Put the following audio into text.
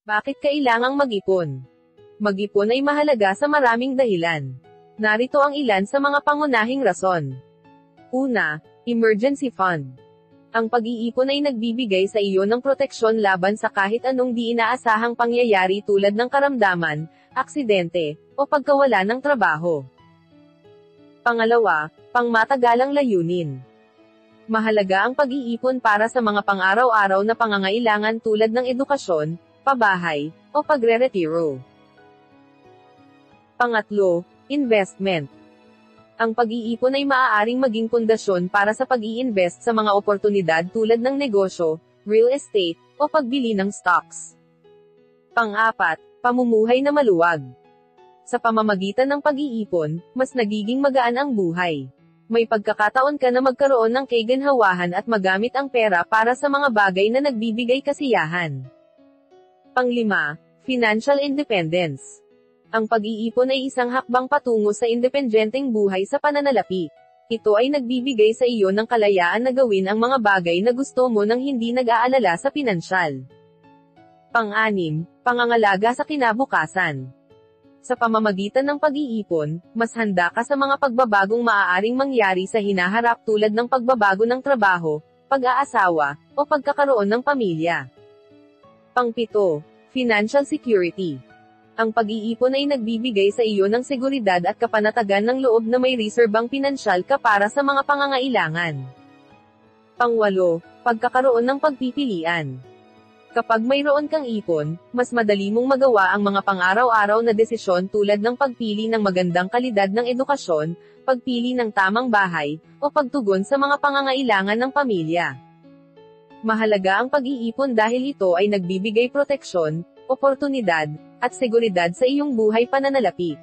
Bakit kailangang mag-ipon? Mag-ipon ay mahalaga sa maraming dahilan. Narito ang ilan sa mga pangunahing rason. Una, emergency fund. Ang pag-iipon ay nagbibigay sa iyo ng proteksyon laban sa kahit anong di inaasahang pangyayari tulad ng karamdaman, aksidente, o pagkawala ng trabaho. Pangalawa, pangmatagalang layunin. Mahalaga ang pag-iipon para sa mga pang-araw-araw na pangangailangan tulad ng edukasyon, pabahay, o pagre-retiro. Pangatlo, investment. Ang pag-iipon ay maaaring maging pundasyon para sa pag-i-invest sa mga oportunidad tulad ng negosyo, real estate, o pagbili ng stocks. Pang-apat, pamumuhay na maluwag. Sa pamamagitan ng pag-iipon, mas nagiging magaan ang buhay. May pagkakataon ka na magkaroon ng kaginhawahan at magamit ang pera para sa mga bagay na nagbibigay kasiyahan. Panglima, financial independence. Ang pag-iipon ay isang hakbang patungo sa independenteng buhay sa pananalapi. Ito ay nagbibigay sa iyo ng kalayaan na gawin ang mga bagay na gusto mo nang hindi nag-aalala sa pinansyal. Pang-anim, pangangalaga sa kinabukasan. Sa pamamagitan ng pag-iipon, mas handa ka sa mga pagbabagong maaaring mangyari sa hinaharap tulad ng pagbabago ng trabaho, pag-aasawa, o pagkakaroon ng pamilya. Pang-pito, financial security. Ang pag-iipon ay nagbibigay sa iyo ng seguridad at kapanatagan ng loob na may reserbang pinansyal ka para sa mga pangangailangan. Pang-walo, pagkakaroon ng pagpipilian. Kapag mayroon kang ipon, mas madali mong magawa ang mga pang-araw-araw na desisyon tulad ng pagpili ng magandang kalidad ng edukasyon, pagpili ng tamang bahay, o pagtugon sa mga pangangailangan ng pamilya. Mahalaga ang pag-iipon dahil ito ay nagbibigay proteksyon, oportunidad, at seguridad sa iyong buhay pananalapi.